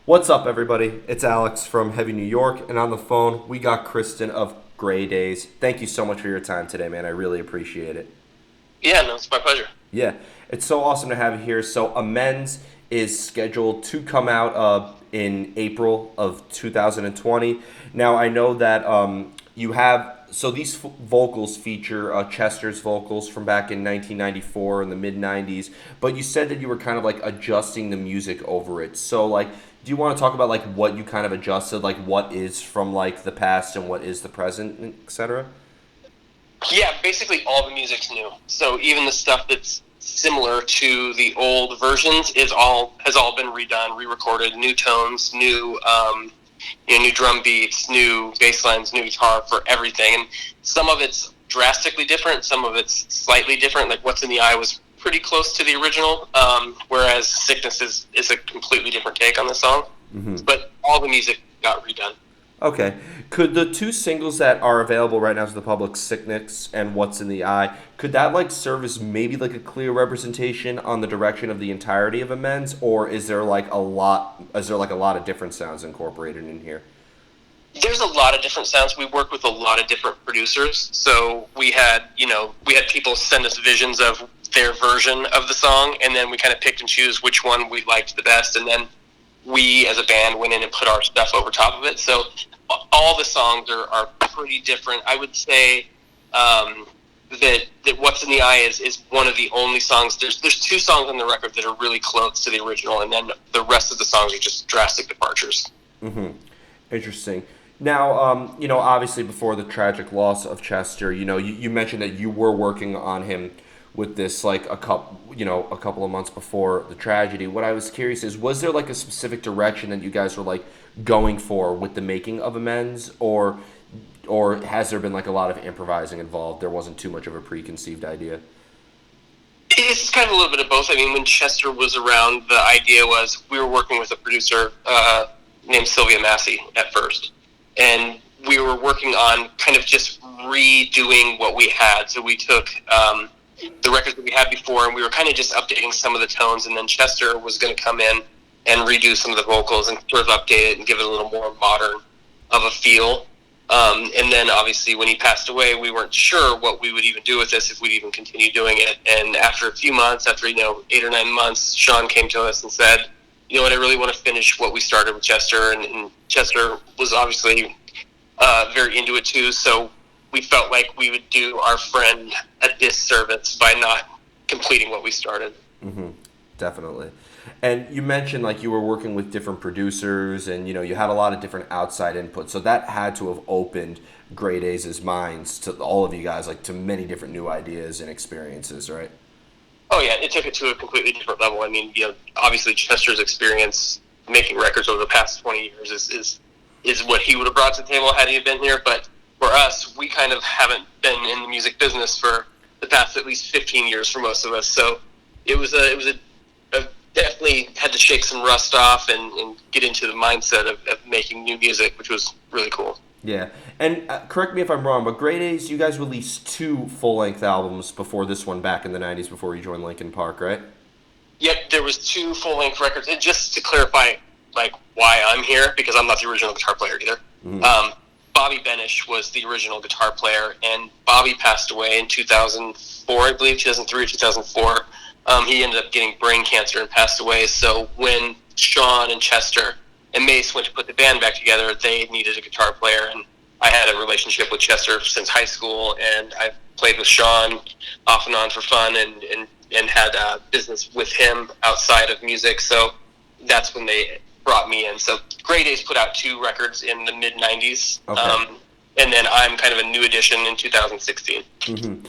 What's up, everybody? It's Alex from Heavy New York, and on the phone, we got Cristin of Grey Daze. Thank you so much for your time today, man. I really appreciate it. Yeah, no, it's my pleasure. Yeah, it's so awesome to have you here. So, Amends is scheduled to come out in April of 2020. Now, I know that you have. So, these vocals feature Chester's vocals from back in 1994 in the mid 90s, but you said that you were kind of like adjusting the music over it. So, like, do you want to talk about like what you kind of adjusted, like what is from like the past and what is the present, etc.? Yeah, basically all the music's new. So even the stuff that's similar to the old versions has all been redone, re-recorded, new tones, new drum beats, new bass lines, new guitar for everything. And some of it's drastically different, some of it's slightly different. Like What's in the Eye was pretty close to the original, whereas Sickness is a completely different take on the song. Mm-hmm. But all the music got redone. Okay. Could the two singles that are available right now to the public, Sickness and What's in the Eye, could that like serve as maybe like a clear representation on the direction of the entirety of Amends, or is there like a lot of different sounds incorporated in here? There's a lot of different sounds. We work with a lot of different producers. So we had people send us visions of their version of the song, and then we kind of picked and choose which one we liked the best, and then we as a band went in and put our stuff over top of it. So all the songs are pretty different. I would say that What's in the Eye is one of the only songs. There's two songs on the record that are really close to the original, and then the rest of the songs are just drastic departures. Mm-hmm. Interesting. Now, obviously before the tragic loss of Chester, you mentioned that you were working on him with this like a couple of months before the tragedy. What I was curious is, was there like a specific direction that you guys were like going for with the making of Amends, or has there been like a lot of improvising involved? There wasn't too much of a preconceived idea. It's kind of a little bit of both. I mean, when Chester was around, the idea was we were working with a producer named Sylvia Massey at first, and we were working on kind of just redoing what we had. So we took the records that we had before, and we were kind of just updating some of the tones, and then Chester was going to come in and redo some of the vocals and sort of update it and give it a little more modern of a feel. And then obviously when he passed away, we weren't sure what we would even do with this, if we'd even continue doing it. And after a few months, after 8 or 9 months, Sean came to us and said, you know what, I really want to finish what we started with Chester. And Chester was obviously very into it too, so we felt like we would do our friend a disservice by not completing what we started. Mm-hmm. Definitely. And you mentioned like you were working with different producers, and you had a lot of different outside input. So that had to have opened Grey Daze's minds to all of you guys, like to many different new ideas and experiences, right? Oh yeah, it took it to a completely different level. I mean, obviously Chester's experience making records over the past 20 years is what he would have brought to the table had he been here. But for us, we kind of haven't been in the music business for the past at least 15 years for most of us. So it was a definitely had to shake some rust off and get into the mindset of making new music, which was really cool. Yeah, and correct me if I'm wrong, but Grey Daze, you guys released two full-length albums before this one back in the '90s, before you joined Linkin Park, right? Yep, there was two full-length records. And just to clarify, like, why I'm here, because I'm not the original guitar player either. Mm-hmm. Bobby Benish was the original guitar player, and Bobby passed away in 2004, I believe, 2003 or 2004. He ended up getting brain cancer and passed away. So when Sean and Chester and Mace went to put the band back together, they needed a guitar player, and I had a relationship with Chester since high school, and I played with Sean off and on for fun, and had business with him outside of music. So that's when they brought me in. So Grey Daze put out two records in the mid 90s. Okay. And then I'm kind of a new addition in 2016. Mm-hmm.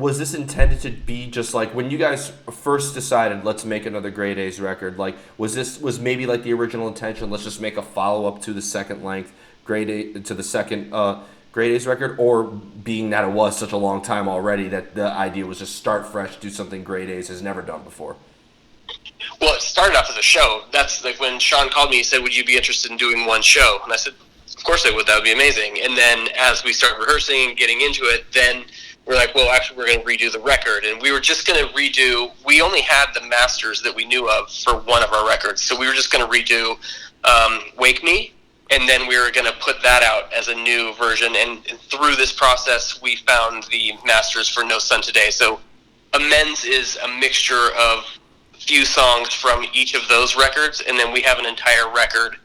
Was this intended to be just like when you guys first decided let's make another Grey Daze record? Like was maybe like the original intention, let's just make a follow up to the second length Grey Daze, to the second Grey Daze record, or being that it was such a long time already that the idea was just start fresh, do something Grey Daze has never done before? Well, it started off as a show. That's like when Sean called me, he said, would you be interested in doing one show? And I said, of course I would. That would be amazing. And then as we started rehearsing and getting into it, then we're like, well, actually, we're going to redo the record. And we were just going to redo, we only had the masters that we knew of for one of our records. So we were just going to redo Wake Me, and then we were going to put that out as a new version. And through this process, we found the masters for No Sun Today. So Amends is a mixture of a few songs from each of those records, and then we have an entire record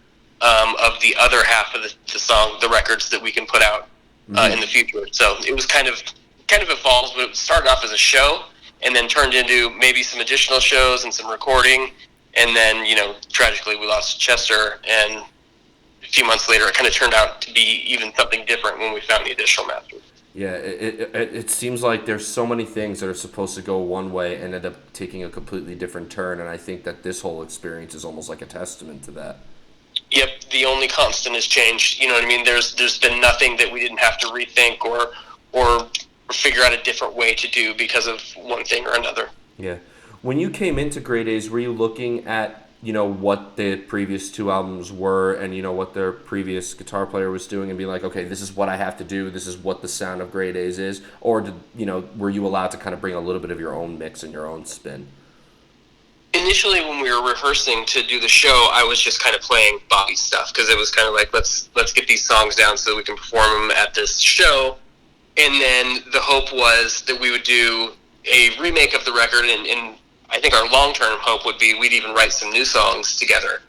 of the other half of the records that we can put out in the future. So it was kind of evolved, but it started off as a show and then turned into maybe some additional shows and some recording. And then, tragically we lost Chester, and a few months later it kind of turned out to be even something different when we found the additional masters. Yeah, it seems like there's so many things that are supposed to go one way and end up taking a completely different turn, and I think that this whole experience is almost like a testament to that. Yep, the only constant is change. You know what I mean? There's been nothing that we didn't have to rethink or figure out a different way to do because of one thing or another. Yeah. When you came into Grey Daze, were you looking at, what the previous two albums were and, what their previous guitar player was doing and being like, okay, this is what I have to do, this is what the sound of Grey Daze is? Or, were you allowed to kind of bring a little bit of your own mix and your own spin? Initially, when we were rehearsing to do the show, I was just kind of playing Bobby's stuff because it was kind of like, let's get these songs down so we can perform them at this show. And then the hope was that we would do a remake of the record, and I think our long-term hope would be we'd even write some new songs together.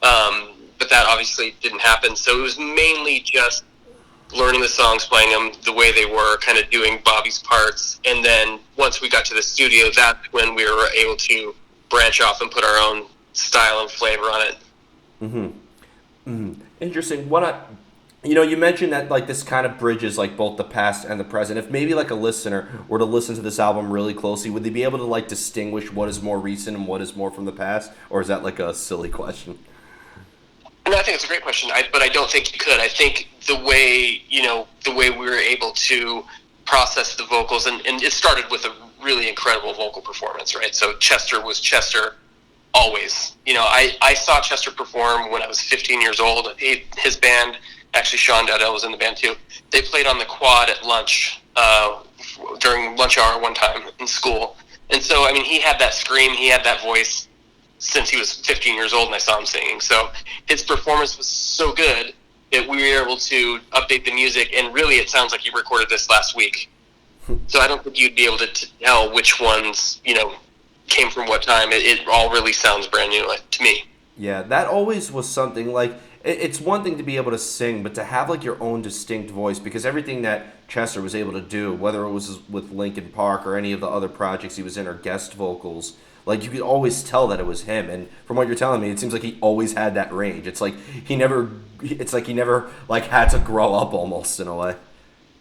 But that obviously didn't happen. So it was mainly just learning the songs, playing them the way they were, kind of doing Bobby's parts. And then once we got to the studio, that's when we were able to branch off and put our own style and flavor on it. Interesting. You mentioned that like this kind of bridges like both the past and the present. If maybe like a listener were to listen to this album really closely, would they be able to like distinguish what is more recent and what is more from the past, or is that like a silly question? No, I think it's a great question, but I don't think you could. I think the way we were able to process the vocals, and it started with a really incredible vocal performance, right? So Chester was Chester always. I saw Chester perform when I was 15 years old. His band, actually Sean Dowdell was in the band too, they played on the quad at lunch during lunch hour one time in school. And so, I mean, he had that scream, he had that voice since he was 15 years old, and I saw him singing. So his performance was so good that we were able to update the music, and really it sounds like he recorded this last week. So I don't think you'd be able to tell which ones, came from what time. It all really sounds brand new to me. Yeah, that always was something, like, it's one thing to be able to sing, but to have, like, your own distinct voice, because everything that Chester was able to do, whether it was with Linkin Park or any of the other projects he was in or guest vocals, like, you could always tell that it was him. And from what you're telling me, it seems like he always had that range. It's like he never, had to grow up almost in a way.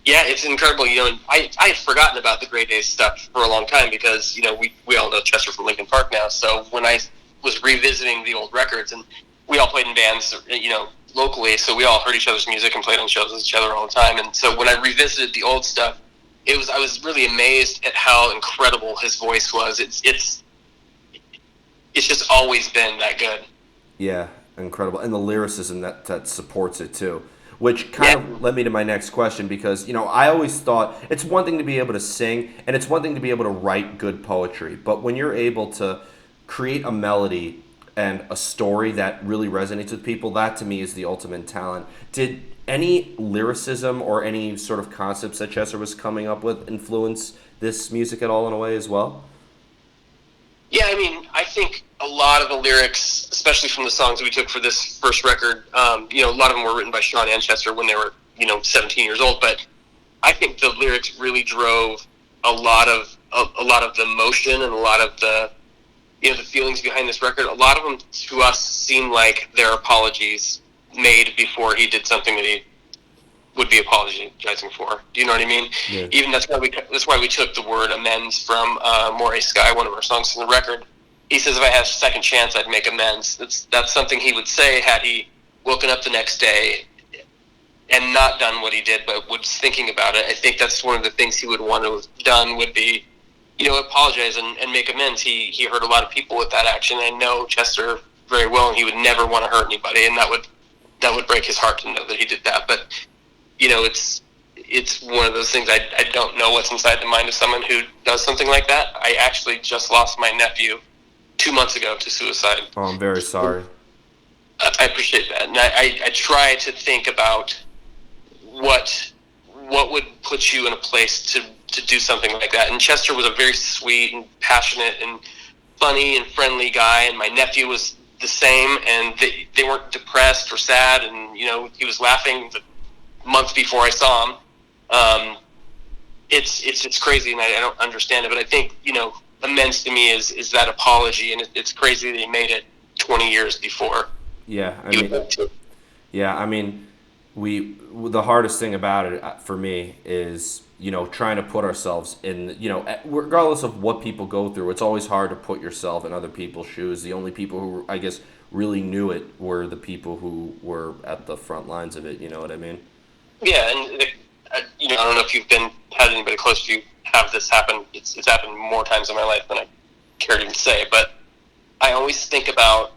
Yeah, it's incredible. And I had forgotten about the Grey Daze stuff for a long time because, we all know Chester from Linkin Park now. So when I was revisiting the old records, and we all played in bands, locally, so we all heard each other's music and played on shows with each other all the time. And so when I revisited the old stuff, I was really amazed at how incredible his voice was. It's just always been that good. Yeah, incredible. And the lyricism that supports it too. Which kind of led me to my next question, because, I always thought it's one thing to be able to sing and it's one thing to be able to write good poetry. But when you're able to create a melody and a story that really resonates with people, that to me is the ultimate talent. Did any lyricism or any sort of concepts that Chester was coming up with influence this music at all in a way as well? Yeah, I mean, I think a lot of the lyrics, especially from the songs we took for this first record, a lot of them were written by Sean and Chester when they were, 17 years old. But I think the lyrics really drove a lot of the emotion and a lot of the feelings behind this record. A lot of them to us seem like they're apologies made before he did something that he would be apologizing for. Do you know what I mean? Yeah. Even that's why we took the word amends from Moray Sky, one of our songs in the record. He says, if I had a second chance, I'd make amends. That's something he would say had he woken up the next day and not done what he did, but was thinking about it. I think that's one of the things he would want to have done would be, apologize and make amends. He hurt a lot of people with that action. I know Chester very well, and he would never want to hurt anybody, and that would break his heart to know that he did that. But, it's it's one of those things. I don't know what's inside the mind of someone who does something like that. I actually just lost my nephew 2 months ago to suicide. Oh, I'm very sorry. I appreciate that, and I try to think about what would put you in a place to do something like that. And Chester was a very sweet and passionate and funny and friendly guy, and my nephew was the same, and they weren't depressed or sad, and he was laughing the month before I saw him. It's crazy, and I don't understand it, but I think amends to me is that apology, and it's crazy that he made it 20 years before. Yeah, I mean, the hardest thing about it for me is trying to put ourselves in regardless of what people go through. It's always hard to put yourself in other people's shoes. The only people who I guess really knew it were the people who were at the front lines of it. You know what I mean? Yeah, and I don't know if you've had anybody close to you have this happen. It's happened more times in my life than I care to even say. But I always think about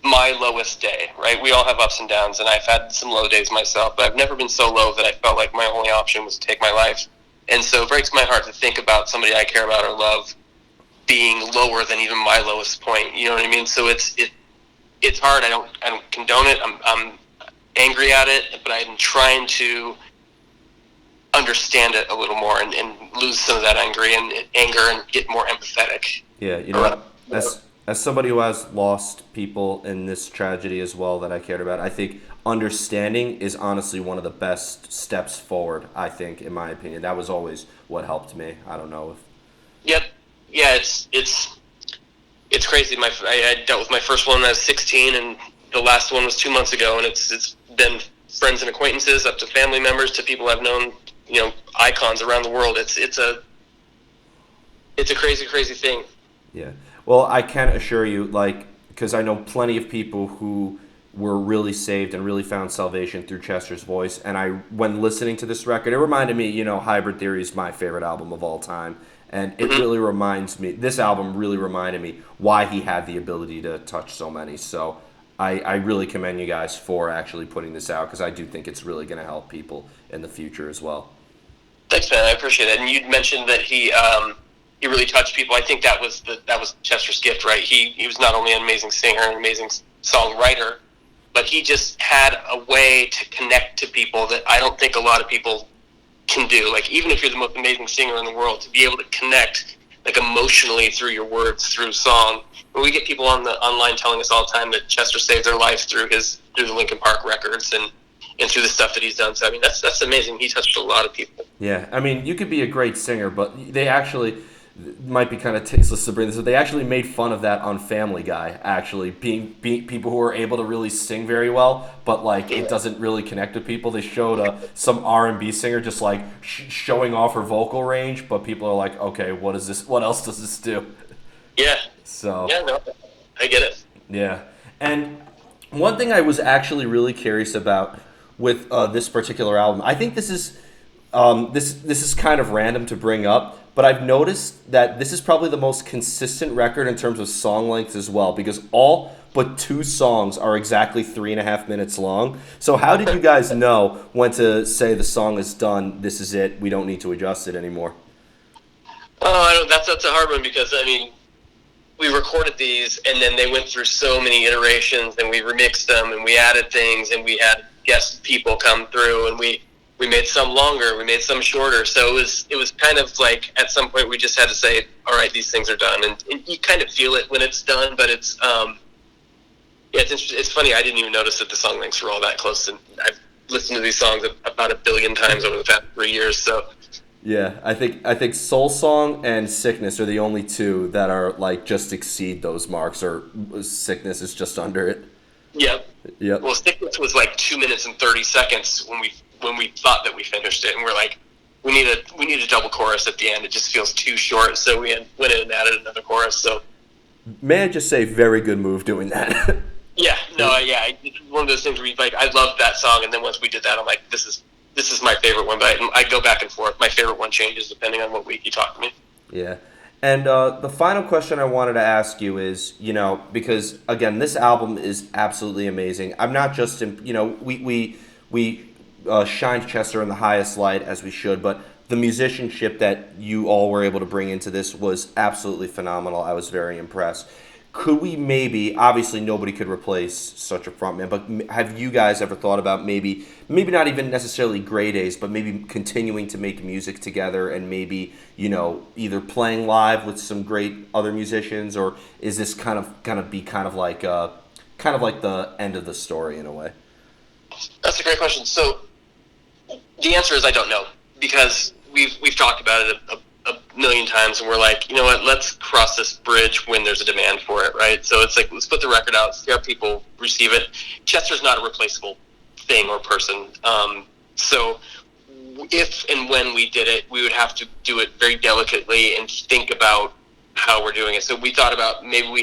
my lowest day, right? We all have ups and downs, and I've had some low days myself, but I've never been so low that I felt like my only option was to take my life. And so it breaks my heart to think about somebody I care about or love being lower than even my lowest point. You know what I mean? So it's hard. I don't condone it. I'm angry at it, but I'm trying to understand it a little more and lose some of that anger and get more empathetic. Yeah, as somebody who has lost people in this tragedy as well that I cared about, I think understanding is honestly one of the best steps forward, I think, in my opinion. That was always what helped me. I don't know if... Yep. Yeah, it's crazy. I dealt with my first one when I was 16, and the last one was 2 months ago, and it's been friends and acquaintances up to family members to people I've known, icons around the world. It's a crazy, crazy thing. Yeah. Well, I can assure you, because I know plenty of people who were really saved and really found salvation through Chester's voice. And when listening to this record, it reminded me, Hybrid Theory is my favorite album of all time. And it really reminds me, this album really reminded me why he had the ability to touch so many. So I really commend you guys for actually putting this out, because I do think it's really going to help people in the future as well. Thanks, man. I appreciate it. And you'd mentioned that he really touched people. I think that was Chester's gift, right? He was not only an amazing singer, an amazing songwriter, but he just had a way to connect to people that I don't think a lot of people can do. Like, even if you're the most amazing singer in the world, to be able to connect emotionally through your words, through song. But we get people online telling us all the time that Chester saved their life through the Linkin Park records and through the stuff that he's done. So I mean, that's amazing. He touched a lot of people. Yeah, I mean, you could be a great singer, but they actually might be kind of tasteless to bring this, but they actually made fun of that on Family Guy, actually, being people who are able to really sing very well, but it doesn't really connect with people. They showed some R&B singer just showing off her vocal range, but people are like, okay, what is this? What else does this do? Yeah. So. Yeah, no, I get it. Yeah, and one thing I was actually really curious about with this particular album, I think this is kind of random to bring up, but I've noticed that this is probably the most consistent record in terms of song length as well, because all but 2 songs are exactly 3.5 minutes long. So how did you guys know when to say the song is done, this is it, we don't need to adjust it anymore? Oh, that's a hard one, because I mean, we recorded these and then they went through so many iterations, and we remixed them and we added things, and we had guest people come through, and we made some longer, we made some shorter. So it was kind of like, at some point we just had to say, all right, these things are done. And you kind of feel it when it's done, but it's it's funny. I didn't even notice that the song lengths were all that close. And I've listened to these songs about 1 billion times over the past 3 years. So yeah, I think Soul Song and Sickness are the only 2 that are just exceed those marks, or Sickness is just under it. Yep. Well, Sickness was 2 minutes and 30 seconds when we thought that we finished it, and we're like, we need a double chorus at the end. It just feels too short, so we went in and added another chorus. So, may I just say, very good move doing that. Yeah, it's one of those things where I loved that song, and then once we did that, I'm like, this is my favorite one. But I go back and forth. My favorite one changes depending on what week you talk to me. Yeah. And the final question I wanted to ask you is, because again, this album is absolutely amazing. I'm not just, we shine Chester in the highest light as we should, but the musicianship that you all were able to bring into this was absolutely phenomenal. I was very impressed. Could we maybe, obviously nobody could replace such a frontman, but have you guys ever thought about maybe not even necessarily Grey Daze, but maybe continuing to make music together and maybe, either playing live with some great other musicians, or is this kind of gonna be kind of like the end of the story in a way? That's a great question. So the answer is I don't know, because we've talked about it a million times, and we're like, you know what, let's cross this bridge when there's a demand for it, right? So it's like, let's put the record out, see how people receive it. Chester's not a replaceable thing or person. So if and when we did it, we would have to do it very delicately and think about how we're doing it. So we thought about maybe we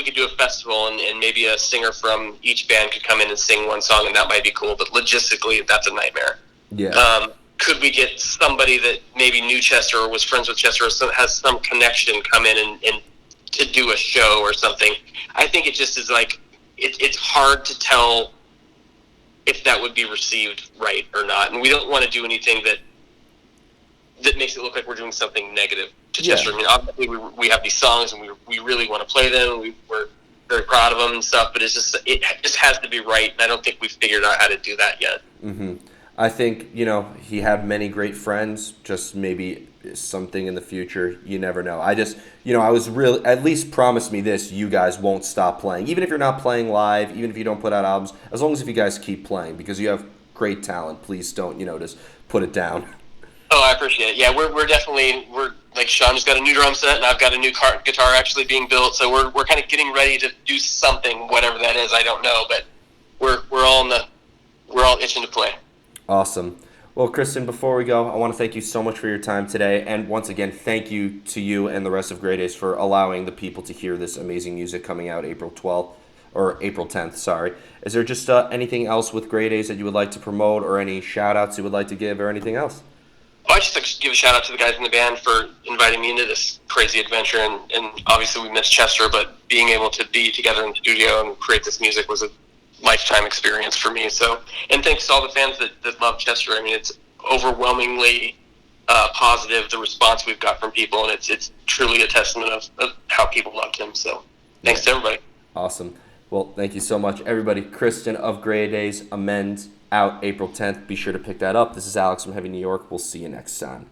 could do a festival, and maybe a singer from each band could come in and sing one song, and that might be cool, but logistically that's a nightmare. Yeah. Could we get somebody that maybe knew Chester or was friends with Chester or has some connection come in and to do a show or something? I think it just is like, it's hard to tell if that would be received right or not. And we don't want to do anything that makes it look like we're doing something negative to Chester. I mean, obviously we have these songs, and we really want to play them. We're very proud of them and stuff, but it just has to be right. And I don't think we've figured out how to do that yet. Mm-hmm. I think, he had many great friends, just maybe something in the future. You never know. I just, I was really, at least promise me this, you guys won't stop playing. Even if you're not playing live, even if you don't put out albums, as long as if you guys keep playing, because you have great talent, please don't, just put it down. Oh, I appreciate it. Yeah, we're definitely, like, Sean's got a new drum set, and I've got a new guitar actually being built, so we're kind of getting ready to do something, whatever that is, I don't know, but we're all itching to play. Awesome. Well, Cristin, before we go, I want to thank you so much for your time today. And once again, thank you to you and the rest of Grey Daze for allowing the people to hear this amazing music coming out April 12th, or April 10th, sorry. Is there just anything else with Grey Daze that you would like to promote, or any shout-outs you would like to give, or anything else? I'd just like to give a shout-out to the guys in the band for inviting me into this crazy adventure. And obviously we missed Chester, but being able to be together in the studio and create this music was a lifetime experience for me. So, and thanks to all the fans that love Chester. I mean, it's overwhelmingly positive, the response we've got from people, and it's truly a testament of how people loved him. So thanks to everybody. Awesome. Well, thank you so much, everybody. Cristin of Grey Daze, Amends, out April 10th. Be sure to pick that up. This is Alex from Heavy New York. We'll see you next time.